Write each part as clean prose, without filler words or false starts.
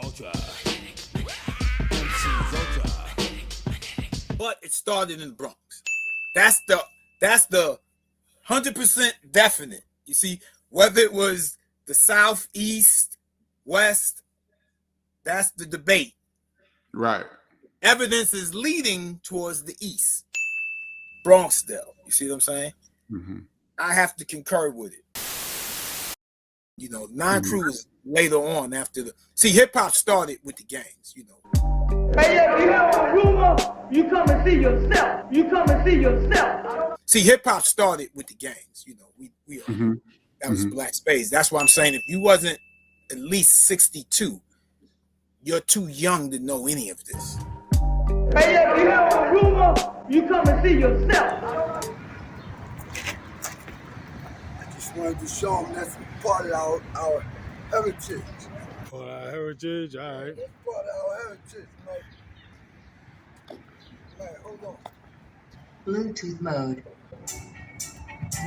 Ultra. MC's Ultra. But it started in the Bronx. That's the 100% definite. You see, whether it was the South, East, West, that's the debate. Right. Evidence is leading towards the East. Bronxdale. You see what I'm saying? Mm-hmm. I have to concur with it. You know, non-crew was later on after the... See, hip-hop started with the gangs, you know. Hey, if you hear a rumor, you come and see yourself. You come and see yourself. See, hip-hop started with the gangs, you know. That was Black Spades. That's why I'm saying if you wasn't at least 62, you're too young to know any of this. Hey, if you hear a rumor, you come and see yourself. I just wanted to show them that's part of our heritage. Part of our heritage, all right. That's part of our heritage, man. Man, hold on. Bluetooth mode.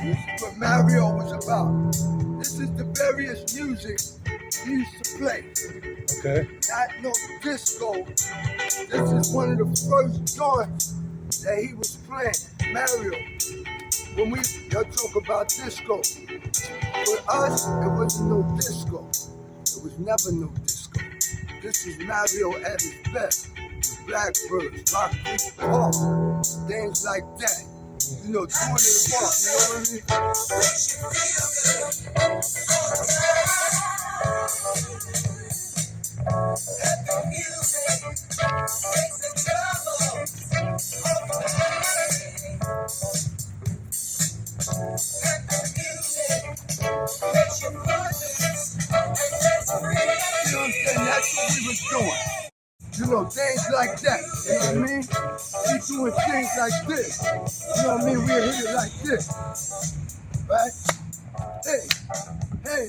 This is what Mario was about. This is the various music he used to play. Okay. Not no disco. This is one of the first joints that he was playing, Mario. When y'all talk about disco, for us, it wasn't no disco. It was never no disco. This is Mario at his best. The Blackbirds, Rock Park, things like that. You know, 2 in the park, you know what I mean? You know what I'm saying? That's what we was doing. You know, things like that. You know what I mean? We doing things like this. You know what I mean? We're here like this. Right? Hey. Hey.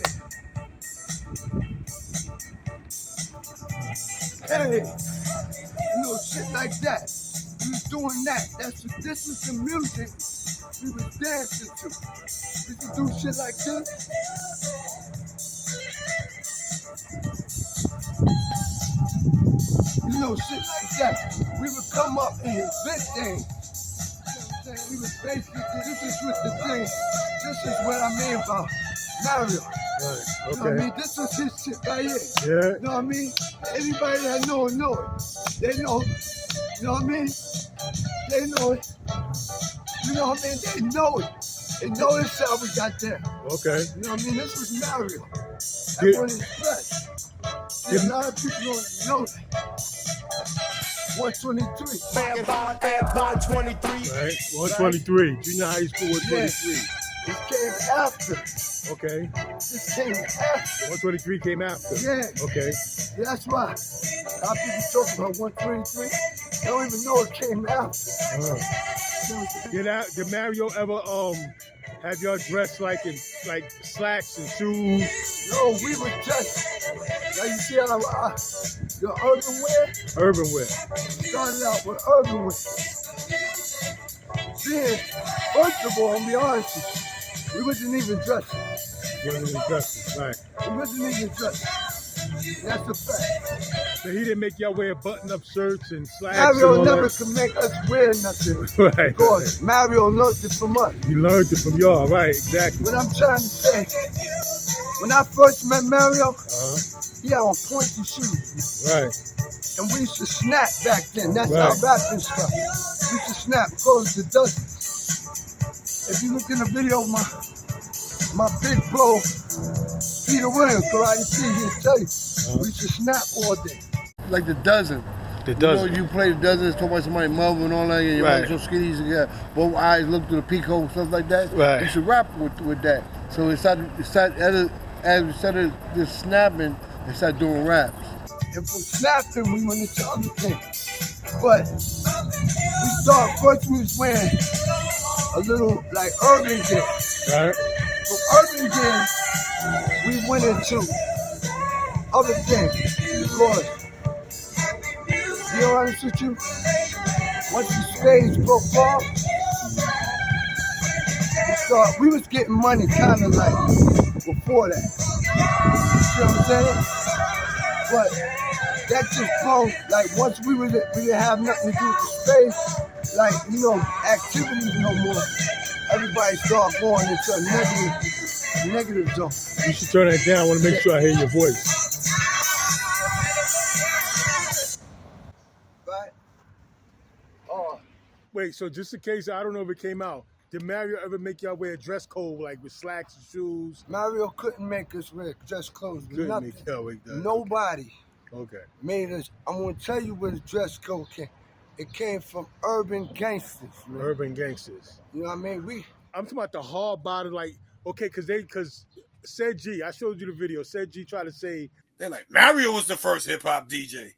You know, shit like that. We was doing that. This is the music we was dancing to. We could do shit like this. You know, shit like that. We would come up and invent things. You know what I'm saying? We was basically, this is what the thing, this is what I mean about Mario. Right, You know what I okay. mean? This was his shit right here. Yeah. You know what I mean? Anybody that know it. They know. You know what I mean? They know it. You know what I mean? They know it. They know this how we got there. Okay. You know what I mean? This was Mario. Yeah. Everyone is blessed. Yeah, a lot of people don't know that. 123. Right, 123. Junior high school, 123. This came after. Okay. This came after. 123 came after. Yeah. Okay. Yeah, that's why. A lot of people talk about 123. They don't even know it came after. Did Mario ever have y'all dressed like in slacks and shoes? No, we were just, like you see how the urban wear? Urban wear. Started out with urban wear. Then, first of all, I'll be honest with you, we wasn't even dressing. You wasn't even dressing, right. We wasn't even dressing. That's a fact. So he didn't make y'all wear button-up shirts and slacks Mario and all never that? could make us wear nothing. Right. Because Mario learned it from us. You learned it from y'all, right, exactly. What I'm trying to say, when I first met Mario, he had on pointy shoes. Right. And we used to snap back then. That's Right. our rapping stuff. We used to snap close to dozens. If you look in the video of my big bro, Peter Williams, Karate T, he'll tell you. We used to snap all day. Like the dozen. The dozen. You know, you play the dozen, talk about somebody mumbling and all that, and your Right. right. So skinny, you got both eyes look through the peacoat, stuff like that. Right. You should rap with that. So it started as we started just snapping, they started doing raps. And from snapping, we went into other things. But we started, first we was wearing a little like urban gear. Right. From urban gear, we went into other things. Because, to be honest with you, once the Spades broke off, we was getting money kind of like before that. You see what I'm saying? But that just grown, like once we didn't have nothing to do with the space, like, you know, activities no more. Everybody started going into a negative zone. You should turn that down. I want to make sure I hear your voice. Right? Wait, so just in case, I don't know if it came out, did Mario ever make y'all wear a dress code, like with slacks and shoes? Mario couldn't make us wear dress clothes. Couldn't make y'all wear that. Nobody Okay. made us. I'm going to tell you where the dress code came. It came from urban gangsters, man. Urban gangsters. You know what I mean? I'm talking about the hard body, like, okay, because Ced Gee, I showed you the video. Ced Gee tried to say, they're like, Mario was the first hip hop DJ.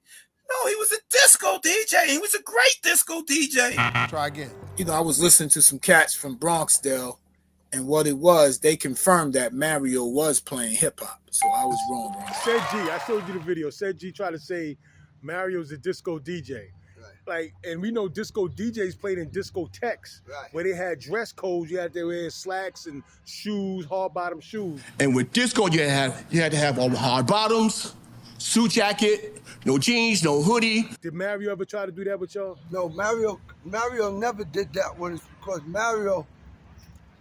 No, he was a disco DJ. He was a great disco DJ. Try again. You know, I was listening to some cats from Bronxdale, and what it was, they confirmed that Mario was playing hip hop. So I was wrong on that. Ced Gee, I showed you the video. Ced Gee tried to say Mario's a disco DJ. Like, and we know disco DJs played in discotheques, where they had dress codes. You had to wear slacks and shoes, hard bottom shoes. And with disco, you had to have all the hard bottoms, suit jacket, no jeans, no hoodie. Did Mario ever try to do that with y'all? No, Mario never did that with us because Mario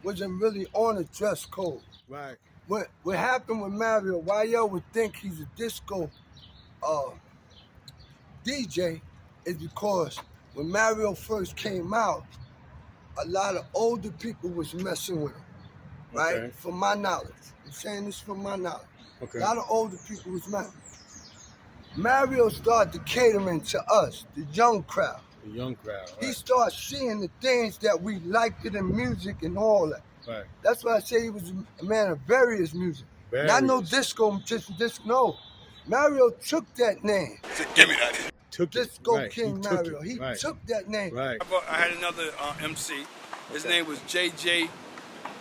wasn't really on a dress code. Right. What happened with Mario, why y'all would think he's a disco DJ, is because when Mario first came out, a lot of older people was messing with him, right? Okay. From my knowledge. I'm saying this from my knowledge. Okay. A lot of older people was messing. Mario started catering to us, the young crowd. The young crowd, right. He started seeing the things that we liked in the music and all that. Right. That's why I say he was a man of various music. Not no disco, just disco, no. Mario took that name. Give me that. Disco King Mario. He took that name. Right. I had another MC. His name was JJ,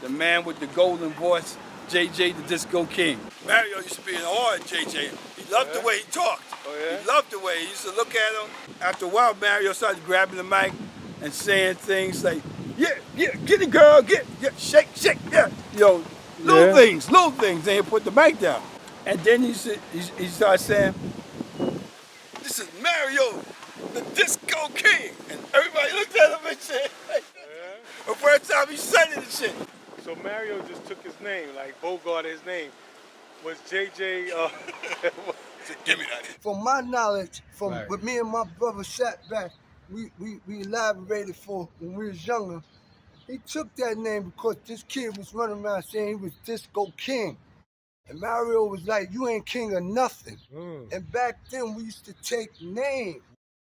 the man with the golden voice, JJ the Disco King. Mario used to be an awe at JJ. He loved the way he talked. Oh, yeah? He loved the way he used to look at him. After a while, Mario started grabbing the mic and saying things like, yeah, get it, girl, shake, yeah. You know, little things. And he put the mic down. And then he started saying, this is Mario, the Disco King. And everybody looked at him and said, hey. The first time he said it and shit. So Mario just took his name, like Bogart, his name. Was JJ, Give me that. From my knowledge, with me and my brother sat back, we elaborated for when we was younger. He took that name because this kid was running around saying he was Disco King. And Mario was like, you ain't king of nothing. And back then, we used to take names.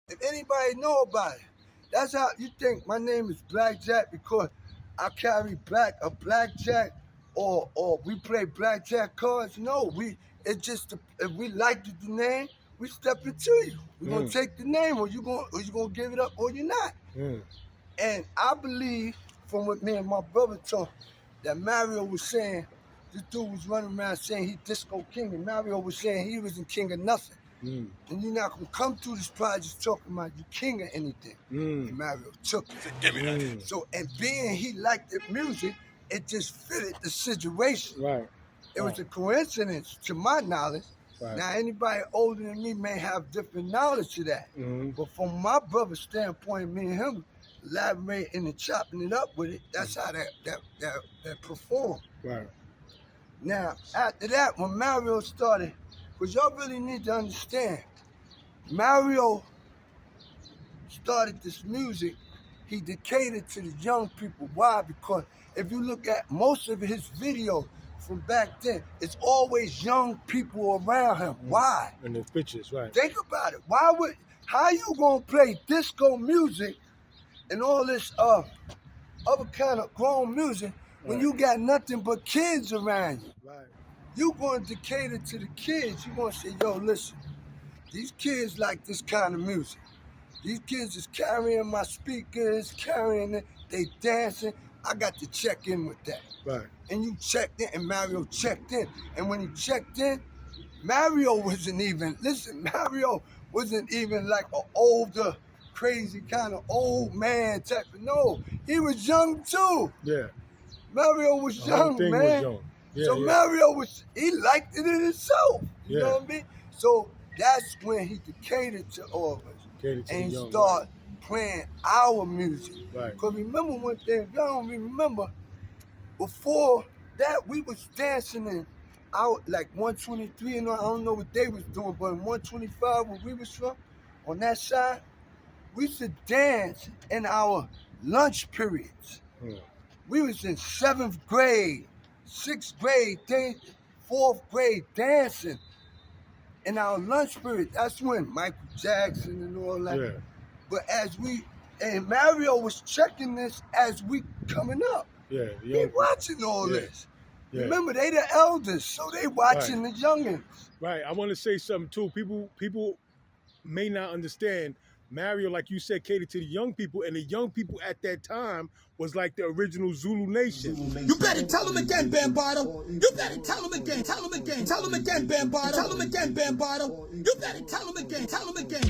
If anybody know about it, that's how you think my name is Blackjack because I carry a blackjack or we play blackjack cards. No, it's just, if we liked the name, we step into you. We're going to take the name or you gonna give it up or you're not. And I believe, from what me and my brother talked, that Mario was saying, this dude was running around saying he Disco King, and Mario was saying he wasn't king of nothing. And you're not going to come through this project talking about you king of anything. And Mario took it. Give me that. So, and being he liked the music, it just fitted the situation. Right. It was a coincidence, to my knowledge. Right. Now, anybody older than me may have different knowledge of that. But from my brother's standpoint, me and him elaborating and chopping it up with it, that's how that performed. Right. Now, after that, when Mario started, because y'all really need to understand, Mario started this music, he catered to the young people. Why? Because if you look at most of his videos from back then, it's always young people around him. Why? And the pictures, right. Think about it. How you gonna play disco music and all this other kind of grown music when you got nothing but kids around you? Right. You going to cater to the kids. You going to say, yo, listen, these kids like this kind of music. These kids is carrying my speakers, carrying it, they dancing. I got to check in with that. Right. And you checked in, and Mario checked in. And when he checked in, Mario wasn't even like an older, crazy kind of old man type of, no. He was young too. Yeah. Mario was young, man. Was young. Yeah, so Mario he liked it in himself. You know what I mean? So that's when he could cater to all of us. Cater to and the young, start playing our music. Right. Because remember one thing, y'all don't remember, before that we was dancing in out like 123, and I don't know what they was doing, but in 125 where we was from, on that side, we used to dance in our lunch periods. We was in 7th grade, 6th grade, 4th grade dancing in our lunch period. That's when Michael Jackson and all that. Yeah. But and Mario was checking this as we coming up. Yeah. He watching all this. Yeah. Remember, they the elders, so they watching the youngins. Right. I want to say something too. People may not understand. Mario, like you said, catered to the young people, and the young people at that time was like the original Zulu Nation. You better tell them again, Bambado. You better tell them again. Tell them again. Tell them again, Bambado. Tell them again, Bambado. You better tell them again. Tell them again.